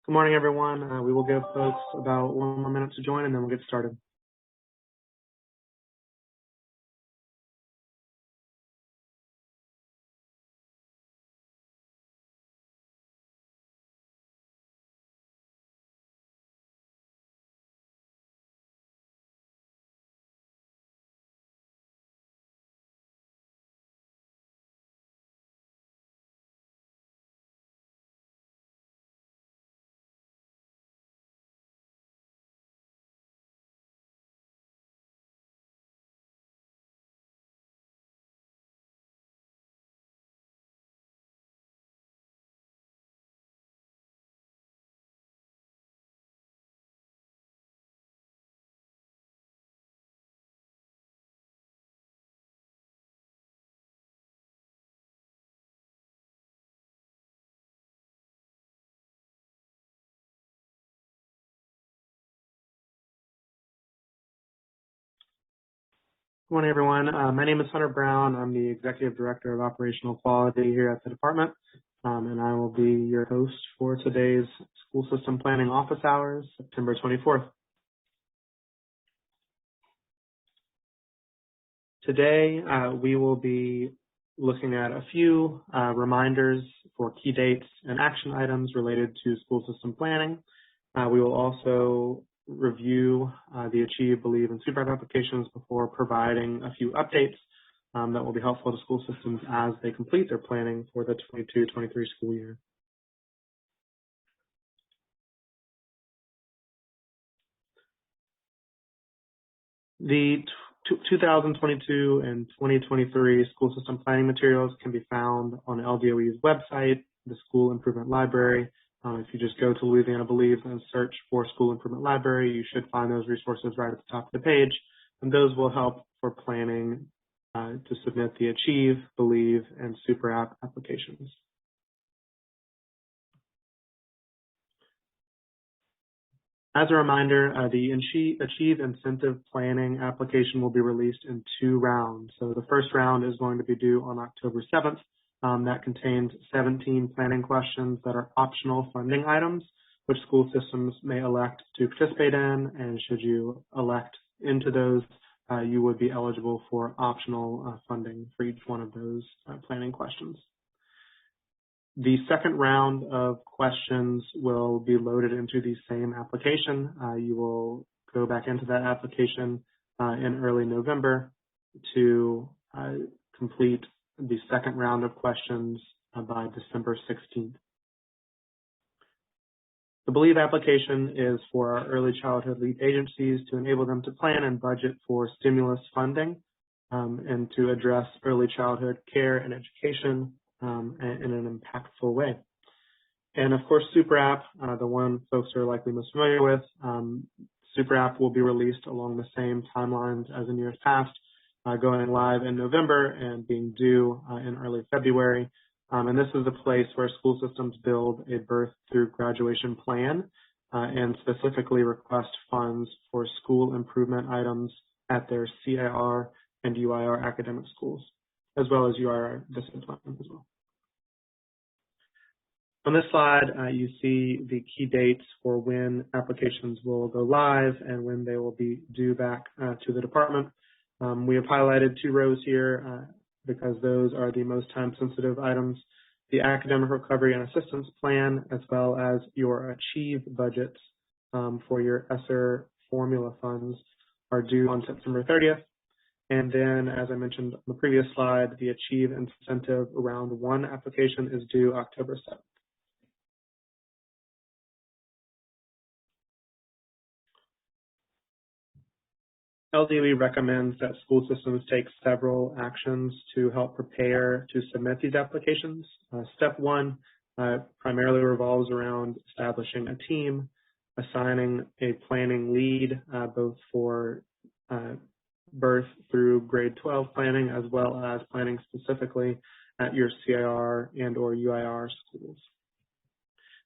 Good morning, everyone. We will give folks about 1 more minute to join, and then we'll get started. Good morning, everyone. My name is Hunter Brown. I'm the Executive Director of Operational Quality here at the department, and I will be your host for today's School System Planning Office Hours, September 24th. Today, we will be looking at a few reminders for key dates and action items related to school system planning. We will also review the Achieve, Believe, and Super applications before providing a few updates that will be helpful to school systems as they complete their planning for the 22-23 school year. The 2022 and 2023 school system planning materials can be found on Ldoe's website, the School Improvement Library. If you just go to Louisiana Believes and search for School Improvement Library, you should find those resources right at the top of the page, and those will help for planning to submit the Achieve, Believe, and Super App applications. As a reminder, the Achieve Incentive Planning application will be released in 2 rounds. So the first round is going to be due on October 7th. That contains 17 planning questions that are optional funding items, which school systems may elect to participate in, and should you elect into those, you would be eligible for optional funding for each one of those planning questions. The second round of questions will be loaded into the same application. You will go back into that application in early November to complete the second round of questions by December 16th. The Believe application is for our early childhood lead agencies to enable them to plan and budget for stimulus funding and to address early childhood care and education in an impactful way. And of course, Super App, the one folks are likely most familiar with, Super App will be released along the same timelines as in years past, going live in November and being due in early February. And this is a place where school systems build a birth through graduation plan and specifically request funds for school improvement items at their CIR and UIR academic schools, as well as UIR discipline as well. On this slide, you see the key dates for when applications will go live and when they will be due back to the department. We have highlighted 2 rows here because those are the most time-sensitive items. The Academic Recovery and Assistance Plan, as well as your Achieve budgets for your ESSER formula funds, are due on September 30th. And then, as I mentioned on the previous slide, the Achieve Incentive Round 1 application is due October 7th. Ldoe recommends that school systems take several actions to help prepare to submit these applications. Step 1 primarily revolves around establishing a team, assigning a planning lead, both for birth through grade 12 planning, as well as planning specifically at your CIR and or UIR schools.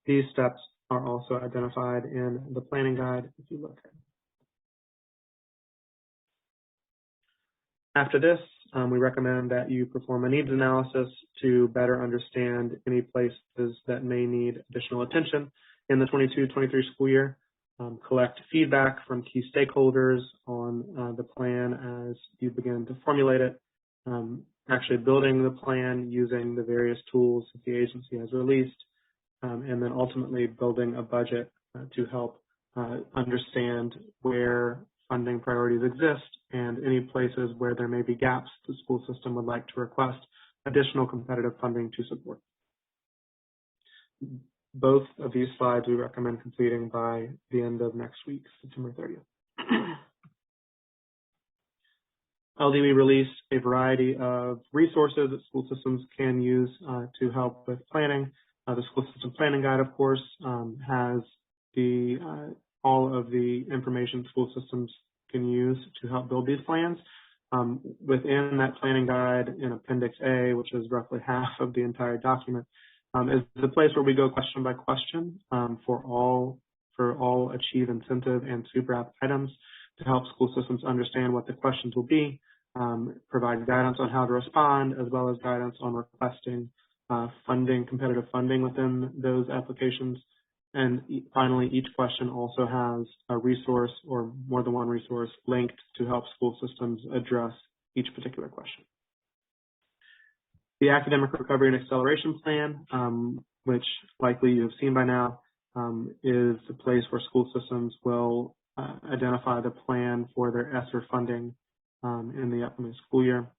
These steps are also identified in the planning guide if you look at it. After this, we recommend that you perform a needs analysis to better understand any places that may need additional attention in the 22-23 school year, collect feedback from key stakeholders on the plan as you begin to formulate it, actually building the plan using the various tools that the agency has released, and then ultimately building a budget to help understand where funding priorities exist and any places where there may be gaps the school system would like to request additional competitive funding to support. Both of these slides we recommend completing by the end of next week, September 30th. Ldoe released a variety of resources that school systems can use to help with planning. The school system planning guide, of course, has all of the information school systems can use to help build these plans. Within that planning guide in Appendix A, which is roughly half of the entire document, is the place where we go question by question for all Achieve Incentive and Super App items to help school systems understand what the questions will be, provide guidance on how to respond, as well as guidance on requesting competitive funding within those applications. And finally, each question also has a resource or more than one resource linked to help school systems address each particular question. The Academic Recovery and Acceleration Plan, which likely you have seen by now, is the place where school systems will identify the plan for their ESSER funding in the upcoming school year.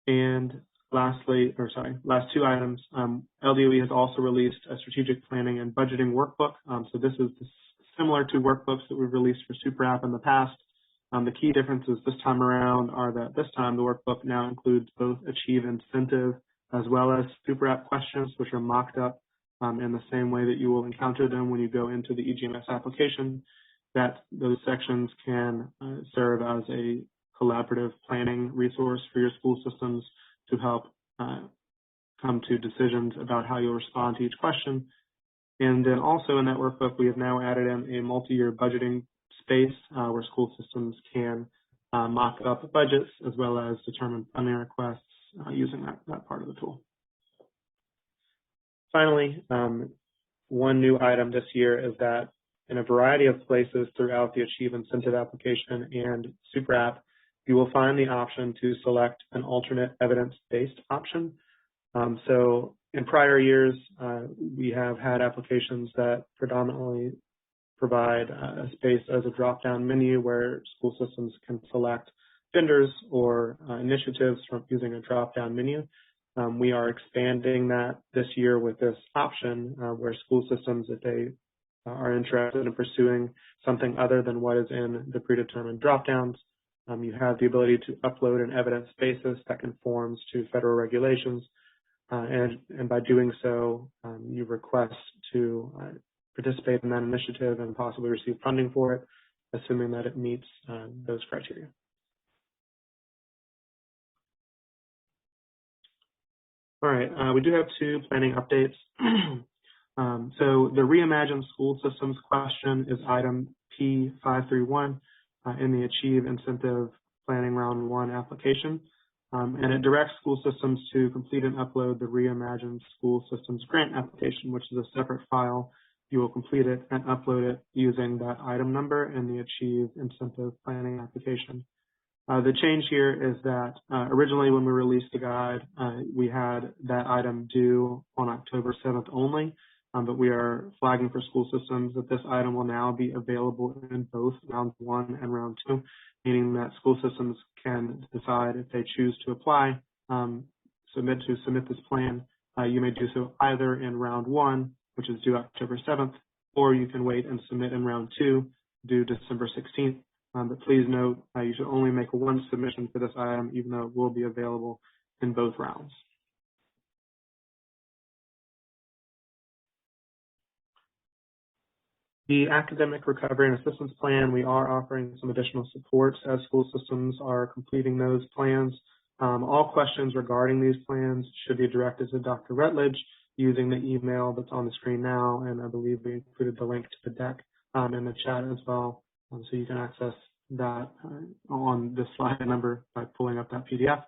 And last two items, Ldoe has also released a strategic planning and budgeting workbook. So this is similar to workbooks that we've released for Super App in the past. The key differences this time around are that this time the workbook now includes both Achieve Incentive as well as Super App questions, which are mocked up in the same way that you will encounter them when you go into the EGMS application. That those sections can serve as a collaborative planning resource for your school systems to help come to decisions about how you'll respond to each question. And then also in that workbook, we have now added in a multi-year budgeting space where school systems can mock up budgets as well as determine funding requests using that part of the tool. Finally, one new item this year is that in a variety of places throughout the Achieve Incentive application and Super App, you will find the option to select an alternate evidence-based option. So in prior years, we have had applications that predominantly provide a space as a drop-down menu where school systems can select vendors or initiatives from using a drop-down menu. We are expanding that this year with this option where school systems, if they are interested in pursuing something other than what is in the predetermined drop-downs, you have the ability to upload an evidence basis that conforms to federal regulations. And by doing so, you request to participate in that initiative and possibly receive funding for it, assuming that it meets those criteria. All right, we do have two planning updates. So the Reimagine School Systems question is item P531 in the Achieve Incentive Planning Round 1 application. And it directs school systems to complete and upload the Reimagine School Systems Grant application, which is a separate file. You will complete it and upload it using that item number in the Achieve Incentive Planning application. The change here is that originally when we released the guide, we had that item due on October 7th only, but we are flagging for school systems that this item will now be available in both round 1 and round 2, meaning that school systems can decide if they choose to apply, submit this plan. You may do so either in round 1, which is due October 7th, or you can wait and submit in round 2, due December 16th. But please note, you should only make one submission for this item, even though it will be available in both rounds. The Academic Recovery and Assistance Plan, we are offering some additional supports as school systems are completing those plans. All questions regarding these plans should be directed to Dr. Rutledge using the email that's on the screen now, and I believe we included the link to the deck in the chat as well, so you can access that on this slide number by pulling up that PDF.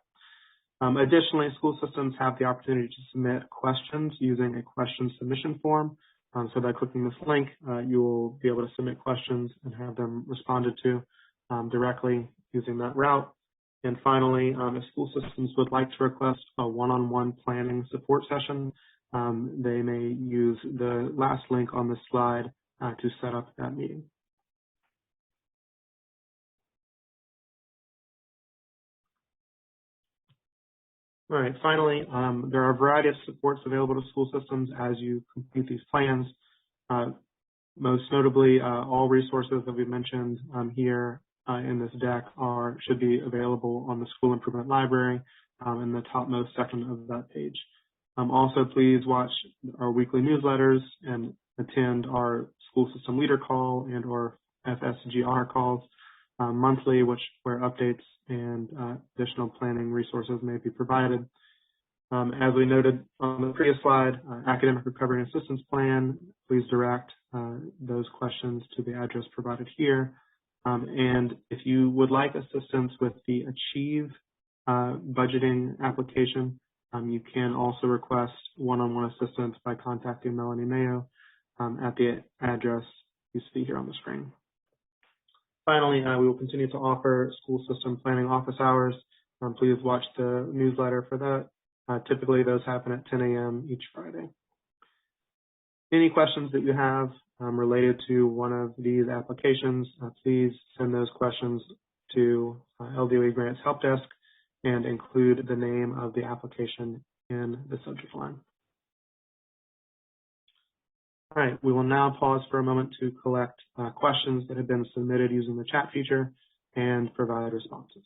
Additionally, school systems have the opportunity to submit questions using a question submission form. So by clicking this link, you will be able to submit questions and have them responded to directly using that route. And finally, if school systems would like to request a one-on-one planning support session, they may use the last link on this slide to set up that meeting. All right, finally, there are a variety of supports available to school systems as you complete these plans. Most notably, all resources that we mentioned here in this deck should be available on the School Improvement Library in the topmost section of that page. Also, please watch our weekly newsletters and attend our school system leader call and or FSGR calls monthly, where updates and additional planning resources may be provided. As we noted on the previous slide, Academic Recovery and Assistance Plan, please direct those questions to the address provided here. And if you would like assistance with the Achieve budgeting application, you can also request one-on-one assistance by contacting Melanie Mayo at the address you see here on the screen. Finally, we will continue to offer school system planning office hours. Please watch the newsletter for that. Typically, those happen at 10 a.m. each Friday. Any questions that you have related to one of these applications, please send those questions to Ldoe Grants Help Desk and include the name of the application in the subject line. All right, we will now pause for a moment to collect questions that have been submitted using the chat feature and provide responses.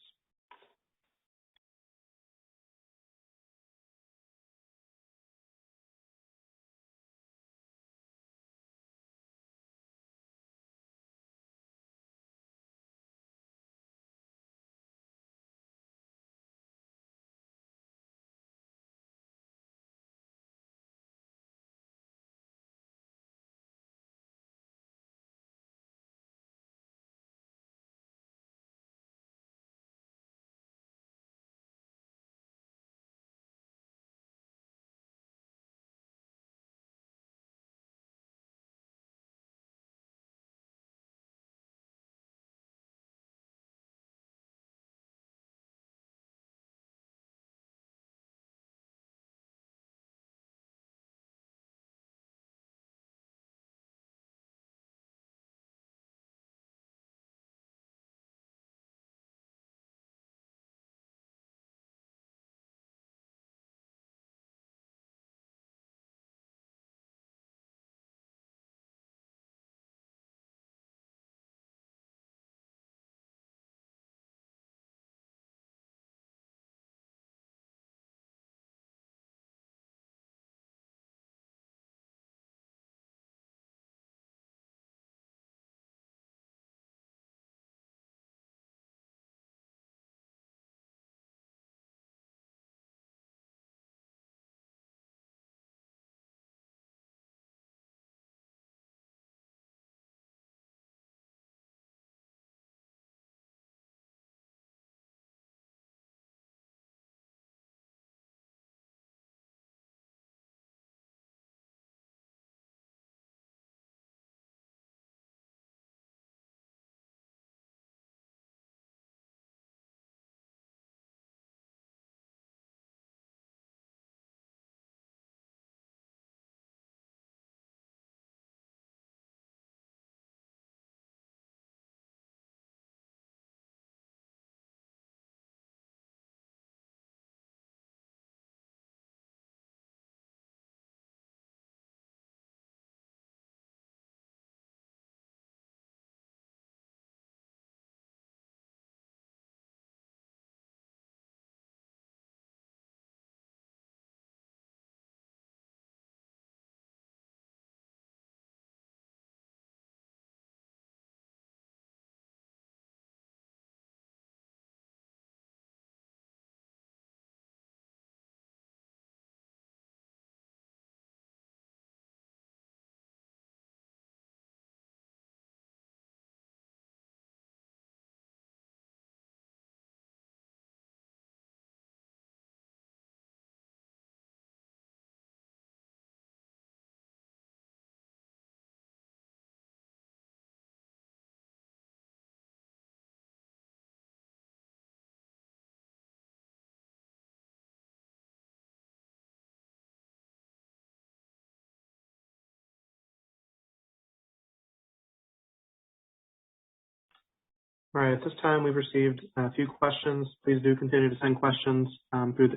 All right, at this time we've received a few questions. Please do continue to send questions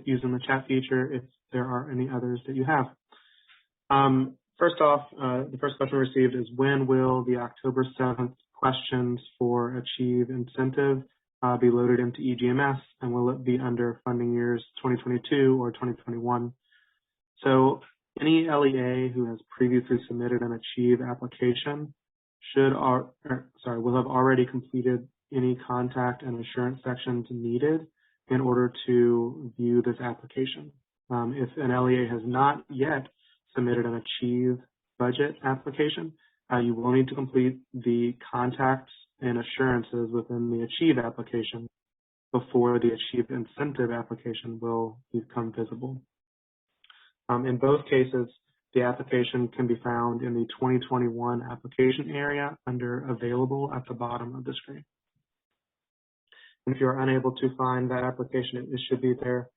using the chat feature if there are any others that you have. First off, the first question we received is, when will the October 7th questions for Achieve Incentive be loaded into EGMS, and will it be under funding years 2022 or 2021? So any LEA who has previously submitted an Achieve application will have already completed any contact and assurance sections needed in order to view this application. If an LEA has not yet submitted an Achieve budget application, you will need to complete the contacts and assurances within the Achieve application before the Achieve incentive application will become visible. In both cases, the application can be found in the 2021 application area under Available at the bottom of the screen. And if you're unable to find that application, it should be there.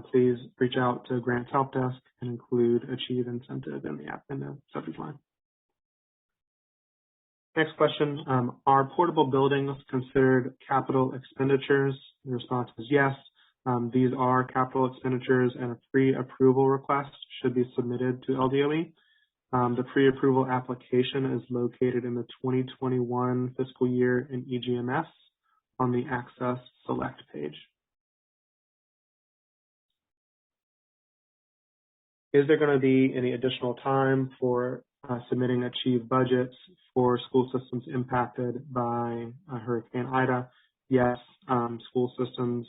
Please reach out to Grants Help Desk and include Achieve Incentive in the subject line. Next question, are portable buildings considered capital expenditures? The response is yes. These are capital expenditures, and a pre-approval request should be submitted to Ldoe. The pre-approval application is located in the 2021 fiscal year in EGMS on the Access Select page. Is there going to be any additional time for submitting Achieve budgets for school systems impacted by Hurricane Ida? Yes, school systems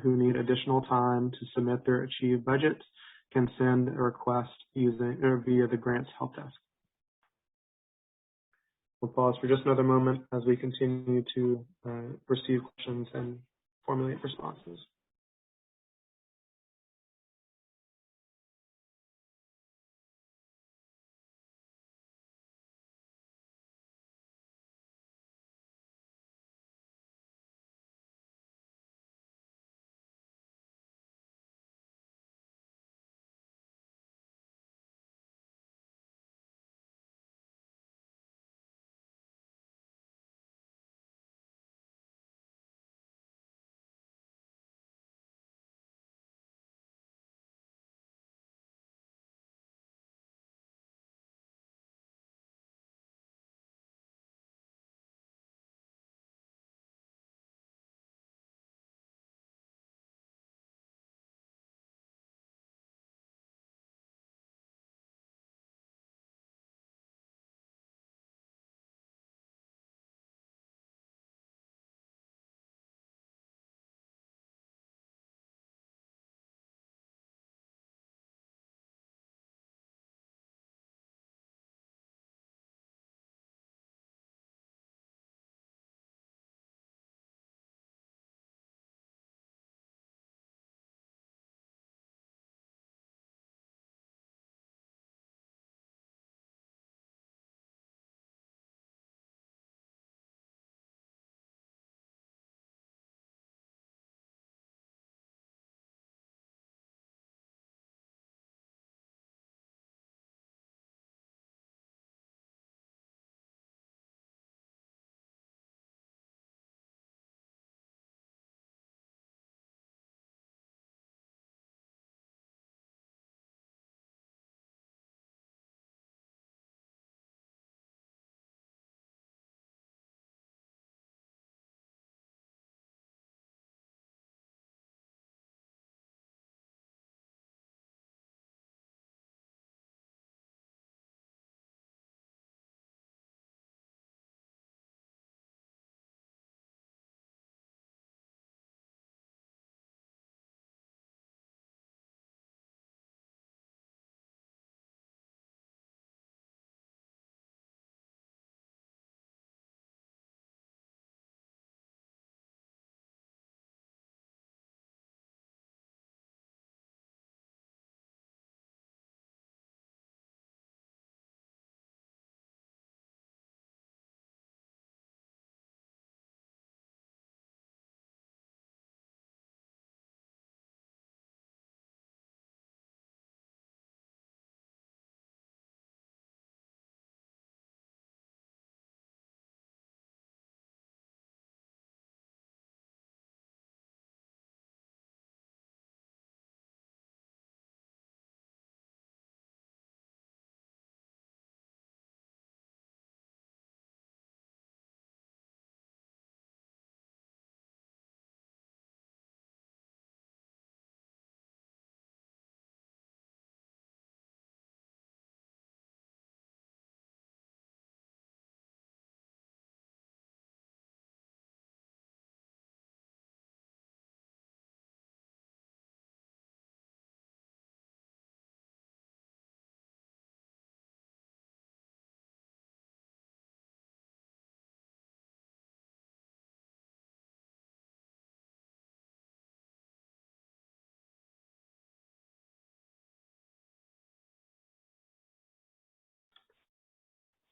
who need additional time to submit their Achieve budgets can send a request via the Grants Help Desk. We'll pause for just another moment as we continue to receive questions and formulate responses.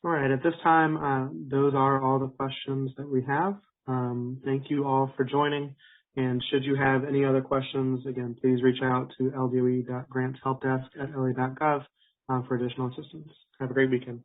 All right, at this time, those are all the questions that we have. Thank you all for joining. And should you have any other questions, again, please reach out to ldoe.grantshelpdesk@la.gov for additional assistance. Have a great weekend.